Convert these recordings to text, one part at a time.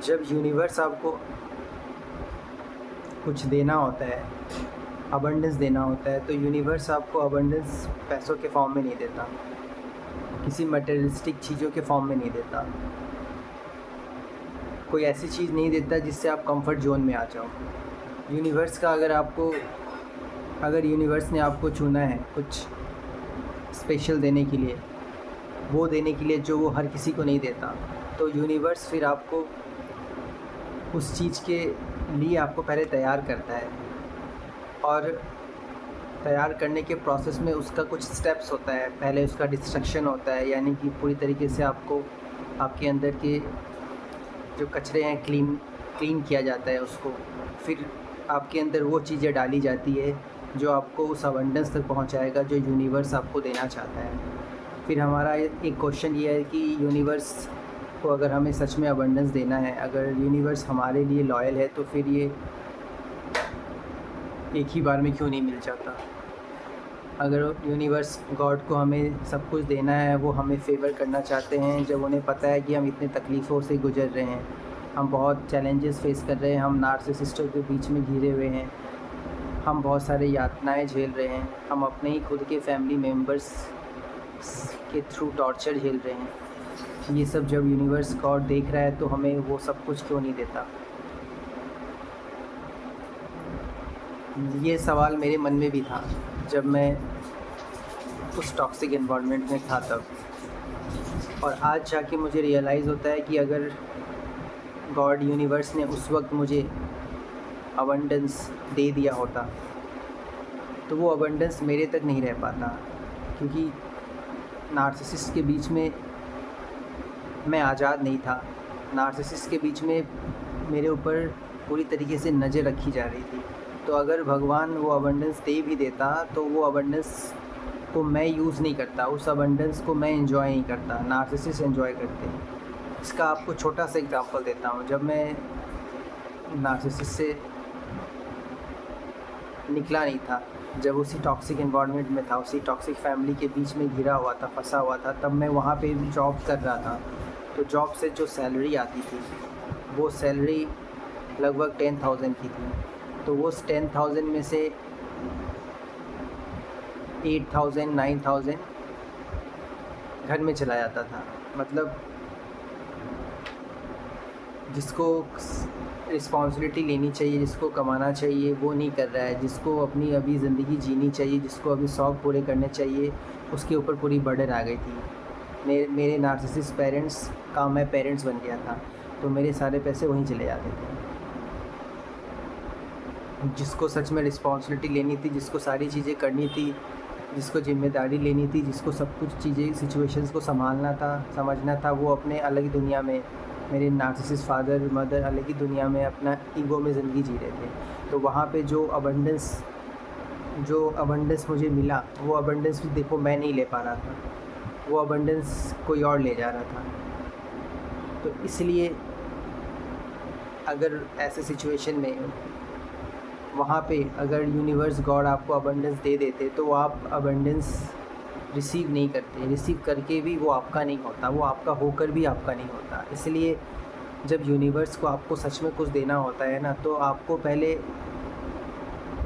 जब यूनिवर्स आपको कुछ देना होता है, अबंडेंस देना होता है, तो यूनिवर्स आपको अबंडेंस पैसों के फॉर्म में नहीं देता, किसी मटेरियलिस्टिक चीज़ों के फॉर्म में नहीं देता, कोई ऐसी चीज़ नहीं देता जिससे आप कंफर्ट जोन में आ जाओ। यूनिवर्स का अगर यूनिवर्स ने आपको चुना है कुछ स्पेशल देने के लिए, वो देने के लिए जो वो हर किसी को नहीं देता, तो यूनिवर्स फिर आपको उस चीज़ के लिए आपको पहले तैयार करता है, और तैयार करने के प्रोसेस में उसका कुछ स्टेप्स होता है। पहले उसका डिस्ट्रक्शन होता है, यानी कि पूरी तरीके से आपको आपके अंदर के जो कचरे हैं क्लीन किया जाता है उसको। फिर आपके अंदर वो चीज़ें डाली जाती है जो आपको उस अबंडेंस तक पहुंचाएगा जो यूनिवर्स आपको देना चाहता है। फिर हमारा एक क्वेश्चन ये है कि यूनिवर्स को अगर हमें सच में अबंडेंस देना है, अगर यूनिवर्स हमारे लिए लॉयल है, तो फिर ये एक ही बार में क्यों नहीं मिल जाता। अगर यूनिवर्स गॉड को हमें सब कुछ देना है, वो हमें फेवर करना चाहते हैं, जब उन्हें पता है कि हम इतने तकलीफ़ों से गुजर रहे हैं, हम बहुत चैलेंजेस फेस कर रहे हैं, हम नार्सिसिस्टों के बीच में घिरे हुए हैं, हम बहुत सारे यातनाएं झेल रहे हैं, हम अपने ही खुद के फैमिली मेम्बर्स के थ्रू टॉर्चर झेल रहे हैं, ये सब जब यूनिवर्स गॉड देख रहा है तो हमें वो सब कुछ क्यों नहीं देता। ये सवाल मेरे मन में भी था जब मैं उस टॉक्सिक एनवायरनमेंट में था तब, और आज जाके मुझे रियलाइज़ होता है कि अगर गॉड यूनिवर्स ने उस वक्त मुझे अबंडेंस दे दिया होता तो वो अबंडेंस मेरे तक नहीं रह पाता, क्योंकि नार्सिसिस्ट के बीच में मैं आज़ाद नहीं था। नार्सिसिस्ट के बीच में मेरे ऊपर पूरी तरीके से नज़र रखी जा रही थी। तो अगर भगवान वो अबंडेंस दे भी देता तो वो अबंडेंस को मैं यूज़ नहीं करता, उस अबंडेंस को मैं एंजॉय नहीं करता, नार्सिसिस्ट एंजॉय करते हैं। इसका आपको छोटा सा एग्जांपल देता हूँ। जब मैं नार्सिसिस्ट से निकला नहीं था, जब उसी टॉक्सिक एनवायरनमेंट में था, उसी टॉक्सिक फैमिली के बीच में घिरा हुआ था, फंसा हुआ था, तब मैं वहाँ पे जॉब कर रहा था। तो जॉब से जो सैलरी आती थी वो सैलरी लगभग 10,000 की थी। तो वो 10,000 में से 8,000 9,000 घर में चला जाता था। मतलब जिसको रिस्पॉन्सिबिलिटी लेनी चाहिए, जिसको कमाना चाहिए, वो नहीं कर रहा है, जिसको अपनी अभी ज़िंदगी जीनी चाहिए, जिसको अभी शौक़ पूरे करने चाहिए, उसके ऊपर पूरी बर्डन आ गई थी। मेरे नार्सिसिस्ट पेरेंट्स का मैं पेरेंट्स बन गया था, तो मेरे सारे पैसे वहीं चले जाते थे। जिसको सच में रिस्पॉन्सिबिलिटी लेनी थी, जिसको सारी चीज़ें करनी थी, जिसको जिम्मेदारी लेनी थी, जिसको सब कुछ चीज़ें सिचुएशंस को संभालना था, समझना था, वो अपने अलग दुनिया में, मेरे नार्सिसिस्ट फादर मदर अलग ही दुनिया में अपना ईगो में ज़िंदगी जी रहे थे। तो वहाँ पे जो अबंडेंस मुझे मिला, वो अबंडेंस भी देखो मैं नहीं ले पा रहा था, वो अबंडेंस कोई और ले जा रहा था। तो इसलिए अगर ऐसे सिचुएशन में वहाँ पे अगर यूनिवर्स गॉड आपको अबंडेंस दे देते तो आप अबंडेंस रिसीव नहीं करते, रिसीव करके भी वो आपका नहीं होता, वो आपका होकर भी आपका नहीं होता। इसलिए जब यूनिवर्स को आपको सच में कुछ देना होता है ना, तो आपको पहले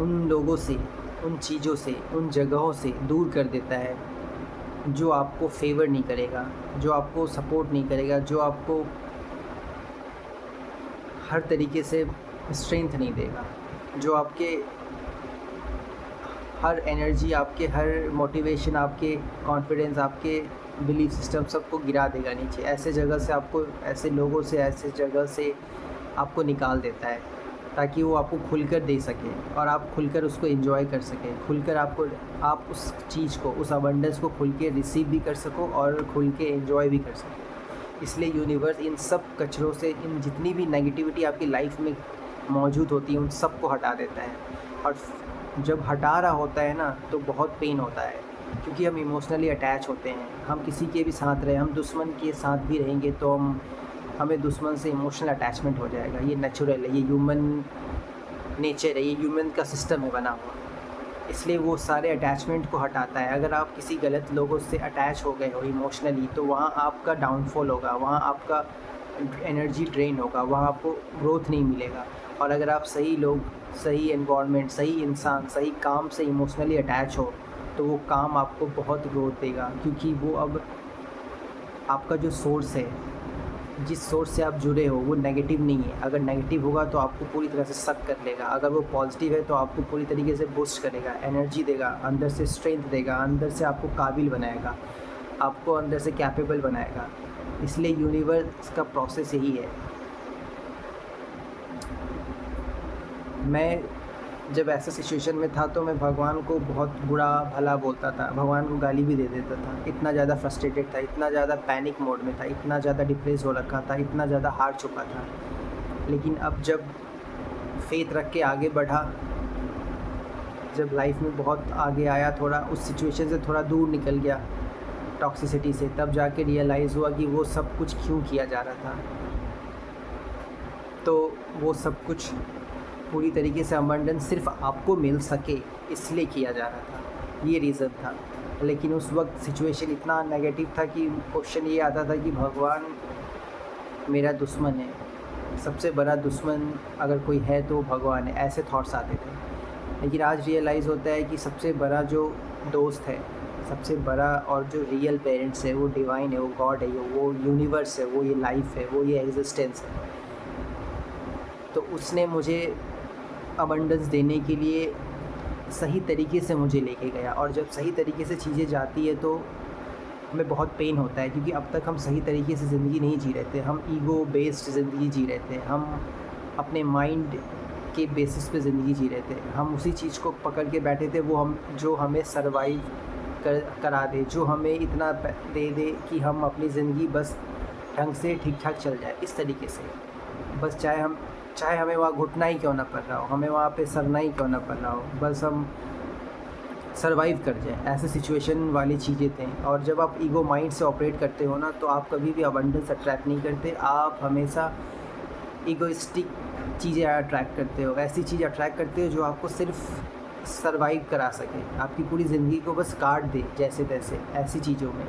उन लोगों से, उन चीज़ों से, उन जगहों से दूर कर देता है जो आपको फेवर नहीं करेगा, जो आपको सपोर्ट नहीं करेगा, जो आपको हर तरीके से स्ट्रेंथ नहीं देगा, जो आपके हर एनर्जी, आपके हर मोटिवेशन, आपके कॉन्फिडेंस, आपके बिलीफ सिस्टम सबको गिरा देगा नीचे। ऐसे जगह से आपको, ऐसे लोगों से, ऐसे जगह से आपको निकाल देता है ताकि वो आपको खुलकर दे सके और आप खुलकर उसको एंजॉय कर सकें, खुलकर आप उस चीज़ को, उस अबंडेंस को खुल के रिसीव भी कर सको और खुल के एंजॉय भी कर सको। इसलिए यूनिवर्स इन सब कचरों से, इन जितनी भी नेगेटिविटी आपकी लाइफ में मौजूद होती है, उन सब को हटा देता है। और जब हटा रहा होता है ना, तो बहुत पेन होता है, क्योंकि हम इमोशनली अटैच होते हैं। हम किसी के भी साथ रहे, हम दुश्मन के साथ भी रहेंगे तो हमें दुश्मन से इमोशनल अटैचमेंट हो जाएगा। ये नेचुरल है, ये ह्यूमन नेचर है, ये ह्यूमन का सिस्टम है बना हुआ। इसलिए वो सारे अटैचमेंट को हटाता है। अगर आप किसी गलत लोगों से अटैच हो गए हो इमोशनली, तो वहाँ आपका डाउनफॉल होगा, वहाँ आपका एनर्जी ड्रेन होगा, वहाँ आपको ग्रोथ नहीं मिलेगा। और अगर आप सही लोग, सही एनवायरनमेंट, सही इंसान, सही काम से इमोशनली अटैच हो तो वो काम आपको बहुत ग्रोथ देगा, क्योंकि वो अब आपका जो सोर्स है, जिस सोर्स से आप जुड़े हो वो नेगेटिव नहीं है। अगर नेगेटिव होगा तो आपको पूरी तरह से सक कर लेगा, अगर वो पॉजिटिव है तो आपको पूरी तरीके से बूस्ट करेगा, एनर्जी देगा, अंदर से स्ट्रेंथ देगा, अंदर से आपको काबिल बनाएगा, आपको अंदर से कैपेबल बनाएगा। इसलिए यूनिवर्स का प्रोसेस यही है। मैं जब ऐसे सिचुएशन में था तो मैं भगवान को बहुत बुरा भला बोलता था, भगवान को गाली भी दे देता था। इतना ज़्यादा फ्रस्ट्रेटेड था, इतना ज़्यादा पैनिक मोड में था, इतना ज़्यादा डिप्रेस हो रखा था, इतना ज़्यादा हार चुका था। लेकिन अब जब फेथ रख के आगे बढ़ा, जब लाइफ में बहुत आगे आया, थोड़ा उस सिचुएशन से थोड़ा दूर निकल गया, टॉक्सिसिटी से, तब जाके रियलाइज़ हुआ कि वो सब कुछ क्यों किया जा रहा था। तो वो सब कुछ पूरी तरीके से अबंडेंस सिर्फ आपको मिल सके इसलिए किया जा रहा था, ये रीज़न था। लेकिन उस वक्त सिचुएशन इतना नेगेटिव था कि क्वेश्चन ये आता था कि भगवान मेरा दुश्मन है, सबसे बड़ा दुश्मन अगर कोई है तो भगवान है, ऐसे थॉट्स आते थे। लेकिन आज रियलाइज़ होता है कि सबसे बड़ा जो दोस्त है, सबसे बड़ा और जो रियल पेरेंट्स है वो डिवाइन है, वो गॉड है, वो यूनिवर्स है, वो ये लाइफ है, वो ये एग्जिस्टेंस है। तो उसने मुझे अबंडेंस देने के लिए सही तरीके से मुझे लेके गया। और जब सही तरीके से चीज़ें जाती है तो हमें बहुत पेन होता है, क्योंकि अब तक हम सही तरीके से ज़िंदगी नहीं जी रहे थे, हम ईगो बेस्ड ज़िंदगी जी रहे थे, हम अपने माइंड के बेसिस पे ज़िंदगी जी रहे थे। हम उसी चीज़ को पकड़ के बैठे थे, वो हम जो हमें सर्वाइव करा दे, जो हमें इतना दे दे कि हम अपनी ज़िंदगी बस ढंग से ठीक ठाक चल जाए, इस तरीके से। बस चाहे हमें वहाँ घुटना ही क्यों ना पड़ रहा हो, हमें वहाँ पे सरना ही क्यों ना पड़ रहा हो, बस हम सर्वाइव कर जाए, ऐसे सिचुएशन वाली चीज़ें थी। और जब आप ईगो माइंड से ऑपरेट करते हो ना, तो आप कभी भी अबंडेंस अट्रैक्ट नहीं करते, आप हमेशा ईगोइस्टिक चीज़ें अट्रैक्ट करते हो, ऐसी चीज़ अट्रैक्ट करते हो जो आपको सिर्फ सर्वाइव करा सके, आपकी पूरी ज़िंदगी को बस काट दे जैसे तैसे। ऐसी चीज़ों में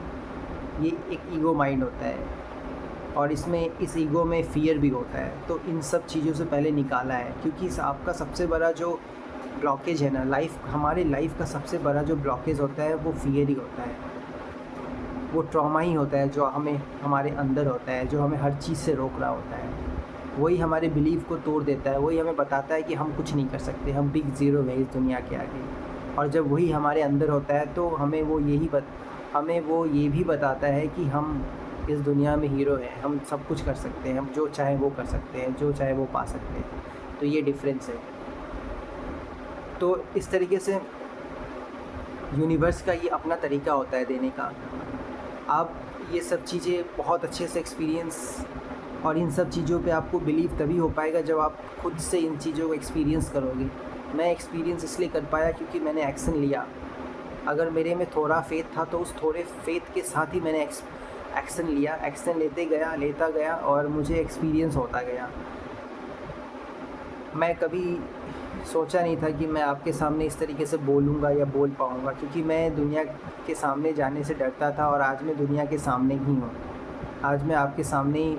ये एक ईगो माइंड होता है, और इस ईगो में फ़ियर भी होता है। तो इन सब चीज़ों से पहले निकाला है, क्योंकि आपका सबसे बड़ा जो ब्लॉकेज है ना, हमारे लाइफ का सबसे बड़ा जो ब्लॉकेज होता है वो फ़ियर ही होता है, वो ट्रॉमा ही होता है जो हमारे अंदर होता है, जो हमें हर चीज़ से रोक रहा होता है। वही हमारे बिलीव को तोड़ देता है, वही हमें बताता है कि हम कुछ नहीं कर सकते, हम बिग ज़ीरो है इस दुनिया के आगे। और जब वही हमारे अंदर होता है तो हमें वो ये भी बताता है कि हम इस दुनिया में हीरो हैं, हम सब कुछ कर सकते हैं, हम जो चाहे वो कर सकते हैं, जो चाहे वो पा सकते हैं। तो ये डिफरेंस है। तो इस तरीके से यूनिवर्स का ये अपना तरीका होता है देने का। आप ये सब चीज़ें बहुत अच्छे से एक्सपीरियंस, और इन सब चीज़ों पे आपको बिलीव तभी हो पाएगा जब आप खुद से इन चीज़ों को एक्सपीरियंस करोगे। मैं एक्सपीरियंस इसलिए कर पाया क्योंकि मैंने एक्शन लिया। अगर मेरे में थोड़ा फेथ था तो उस थोड़े फेथ के साथ ही मैंने एक्शन लिया, एक्शन लेता गया और मुझे एक्सपीरियंस होता गया। मैं कभी सोचा नहीं था कि मैं आपके सामने इस तरीके से बोलूँगा या बोल पाऊँगा, क्योंकि मैं दुनिया के सामने जाने से डरता था, और आज मैं दुनिया के सामने ही हूँ। आज मैं आपके सामने ही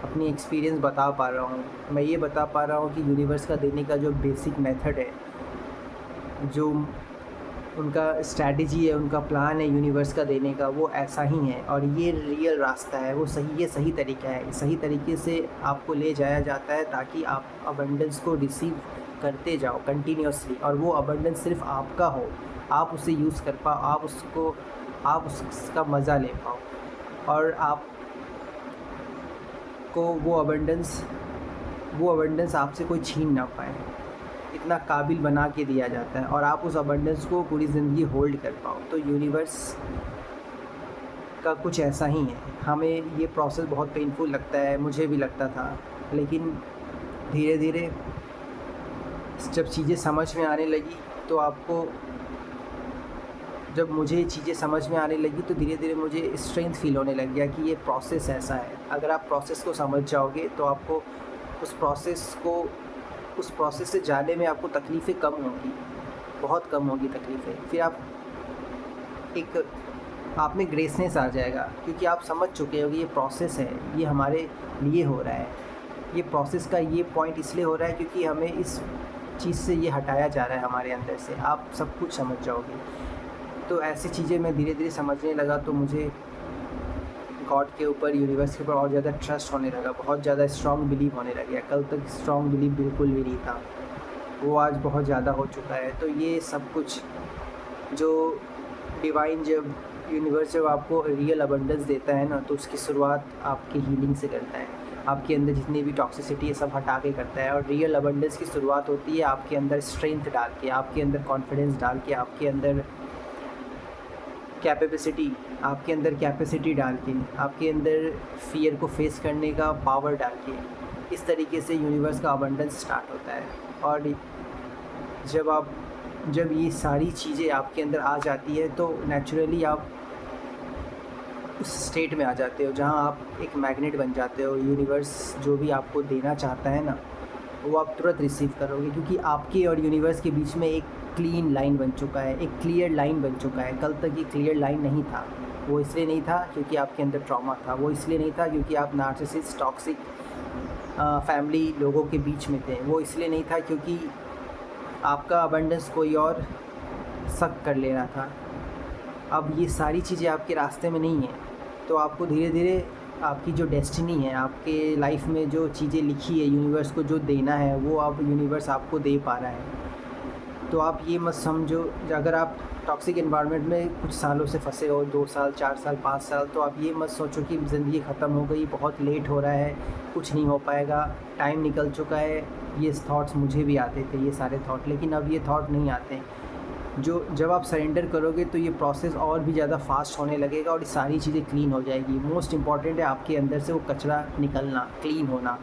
अपनी एक्सपीरियंस बता पा रहा हूँ। मैं ये बता पा रहा हूँ कि यूनिवर्स का देने का जो बेसिक मेथड है, जो उनका स्ट्रैटेजी है, उनका प्लान है यूनिवर्स का देने का, वो ऐसा ही है। और ये रियल रास्ता है, ये सही तरीका है। सही तरीके से आपको ले जाया जाता है ताकि आप अबंडेंस को रिसीव करते जाओ कंटिन्यूसली, और वो अबंडेंस सिर्फ आपका हो, आप उसे यूज़ कर पाओ, आप उसका मज़ा ले पाओ, और आप को वो अबंडेंस आपसे कोई छीन ना पाए। इतना काबिल बना के दिया जाता है, और आप उस अबंडेंस को पूरी ज़िंदगी होल्ड कर पाओ। तो यूनिवर्स का कुछ ऐसा ही है। हमें ये प्रोसेस बहुत पेनफुल लगता है, मुझे भी लगता था, लेकिन धीरे धीरे जब चीज़ें समझ में आने लगी तो जब मुझे चीज़ें समझ में आने लगी तो धीरे धीरे मुझे स्ट्रेंथ फील होने लग गया कि ये प्रोसेस ऐसा है। अगर आप प्रोसेस को समझ जाओगे तो आपको उस प्रोसेस से जाने में आपको तकलीफ़ें कम होंगी, बहुत कम होगी तकलीफ़ें। फिर आप एक आप में ग्रेसनेस आ जाएगा, क्योंकि आप समझ चुके हो कि ये प्रोसेस है, ये हमारे लिए हो रहा है। ये प्रोसेस का ये पॉइंट इसलिए हो रहा है क्योंकि हमें इस चीज़ से ये हटाया जा रहा है हमारे अंदर से। आप सब कुछ समझ जाओगे। तो ऐसी चीज़ें मैं धीरे धीरे समझने लगा, तो मुझे गॉड के ऊपर, यूनिवर्स के ऊपर और ज़्यादा ट्रस्ट होने लगा, बहुत ज़्यादा स्ट्रॉन्ग बिलीव होने लग गया। कल तक स्ट्रॉन्ग बिलीव बिल्कुल भी नहीं था, वो आज बहुत ज़्यादा हो चुका है। तो ये सब कुछ जो डिवाइन, जब यूनिवर्स जब आपको रियल अबंडेंस देता है ना, तो उसकी शुरुआत आपकी हीलिंग से करता है। आपके अंदर जितनी भी टॉक्सिसिटी है सब हटा के करता है। और रियल अबंडेंस की शुरुआत होती है आपके अंदर स्ट्रेंथ डाल के, आपके अंदर कॉन्फिडेंस डाल के, आपके अंदर कैपेसिटी डाल के, आपके अंदर फ़ियर को फेस करने का पावर डाल के। इस तरीके से यूनिवर्स का अबंडेंस स्टार्ट होता है। और जब ये सारी चीज़ें आपके अंदर आ जाती है, तो नेचुरली आप उस स्टेट में आ जाते हो जहाँ आप एक मैग्नेट बन जाते हो। यूनिवर्स जो भी आपको देना चाहता है ना, वो आप तुरंत रिसीव करोगे, क्योंकि आपके और यूनिवर्स के बीच में एक क्लीन लाइन बन चुका है, एक क्लियर लाइन बन चुका है। कल तक ये क्लियर लाइन नहीं था। वो इसलिए नहीं था क्योंकि आपके अंदर ट्रॉमा था, वो इसलिए नहीं था क्योंकि आप नार्सिसिस्ट, टॉक्सिक फैमिली लोगों के बीच में थे, वो इसलिए नहीं था क्योंकि आपका अबंडेंस कोई और शक कर ले रहा था। अब ये सारी चीज़ें आपके रास्ते में नहीं हैं, तो आपको धीरे धीरे आपकी जो डेस्टिनी है, आपके लाइफ में जो चीज़ें लिखी है, यूनिवर्स को जो देना है, वो अब यूनिवर्स आपको दे पा रहा है। तो आप ये मत समझो, अगर आप टॉक्सिक एनवायरनमेंट में कुछ सालों से फंसे हो, 2 साल, 4 साल, 5 साल, तो आप ये मत सोचो कि ज़िंदगी ख़त्म हो गई, बहुत लेट हो रहा है, कुछ नहीं हो पाएगा, टाइम निकल चुका है। ये थॉट्स मुझे भी आते थे, ये सारे थॉट, लेकिन अब ये थॉट नहीं आते। जब आप सरेंडर करोगे तो ये प्रोसेस और भी ज़्यादा फास्ट होने लगेगा और ये सारी चीज़ें क्लीन हो जाएगी। मोस्ट इम्पॉर्टेंट है आपके अंदर से वो कचरा निकलना, क्लीन होना।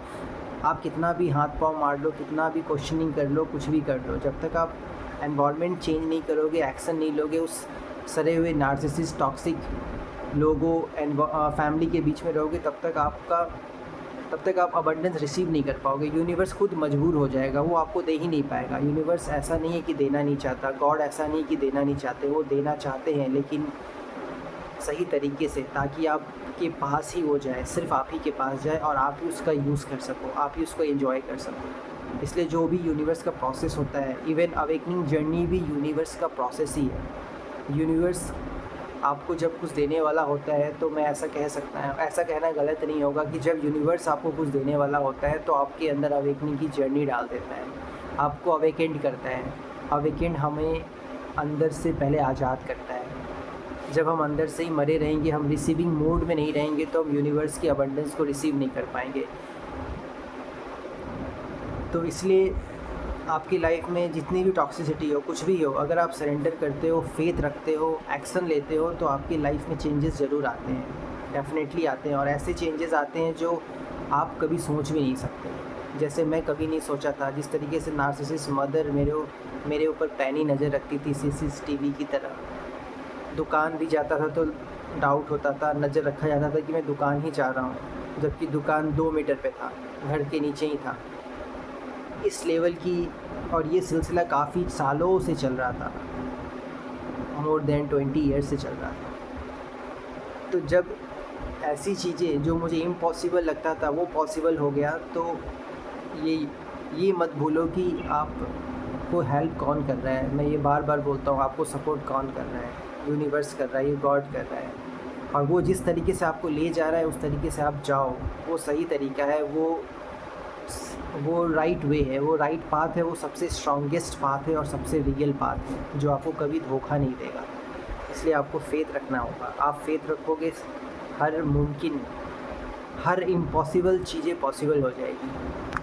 आप कितना भी हाथ पाँव मार लो, कितना भी क्वेश्चनिंग कर लो, कुछ भी कर लो, जब तक आप एनवायरनमेंट चेंज नहीं करोगे, एक्शन नहीं लोगे, उस सड़े हुए नार्सिसिस्ट, टॉक्सिक लोगों फैमिली के बीच में रहोगे, तब तक आप अबंडेंस रिसीव नहीं कर पाओगे। यूनिवर्स खुद मजबूर हो जाएगा, वो आपको दे ही नहीं पाएगा। यूनिवर्स ऐसा नहीं है कि देना नहीं चाहता, गॉड ऐसा नहीं है कि देना नहीं चाहते, वो देना चाहते हैं, लेकिन सही तरीके से, ताकि आपके पास ही वो जाए, सिर्फ आप ही के पास जाए और आप ही उसका यूज़ कर सको, आप ही उसको एंजॉय कर सको। इसलिए जो भी यूनिवर्स का प्रोसेस होता है, इवन अवेकनिंग जर्नी भी यूनिवर्स का प्रोसेस ही है। यूनिवर्स आपको जब कुछ देने वाला होता है, तो मैं ऐसा कह सकता हूँ, ऐसा कहना गलत नहीं होगा कि जब यूनिवर्स आपको कुछ देने वाला होता है तो आपके अंदर अवेकनिंग की जर्नी डाल देता है, आपको अवेकेंड करता है। अवेकेंड हमें अंदर से पहले आज़ाद करता है। जब हम अंदर से ही मरे रहेंगे, हम रिसीविंग मोड में नहीं रहेंगे, तो हम यूनिवर्स की अबंडेंस को रिसीव नहीं कर पाएंगे। तो इसलिए आपकी लाइफ में जितनी भी टॉक्सिसिटी हो, कुछ भी हो, अगर आप सरेंडर करते हो, फेथ रखते हो, एक्शन लेते हो, तो आपकी लाइफ में चेंजेस ज़रूर आते हैं, डेफिनेटली आते हैं। और ऐसे चेंजेस आते हैं जो आप कभी सोच भी नहीं सकते। जैसे मैं कभी नहीं सोचा था, जिस तरीके से नार्सिसिस्ट मदर मेरे ऊपर पैनी नज़र रखती थी, सीसीटीवी की तरह। दुकान भी जाता था तो डाउट होता था, नज़र रखा जाता था कि मैं दुकान ही जा रहा हूँ, जबकि दुकान 2 मीटर पे था, घर के नीचे ही था। इस लेवल की, और ये सिलसिला काफ़ी सालों से चल रहा था, मोर देन 20 ईयर्स से चल रहा था। तो जब ऐसी चीज़ें जो मुझे इम्पॉसिबल लगता था वो पॉसिबल हो गया, तो ये मत भूलो कि आपको हेल्प कौन कर रहा है। मैं ये बार बार बोलता हूँ, आपको सपोर्ट कौन कर रहा है? यूनिवर्स कर रहा है, ये गॉड कर रहा है। और वो जिस तरीके से आपको ले जा रहा है, उस तरीके से आप जाओ, वो सही तरीका है, वो राइट वे है, वो राइट पाथ है, वो सबसे स्ट्रॉन्गेस्ट पाथ है और सबसे रियल पाथ है, जो आपको कभी धोखा नहीं देगा। इसलिए आपको फेथ रखना होगा। आप फेथ रखोगे, हर इम्पॉसिबल चीज़ें पॉसिबल हो जाएगी।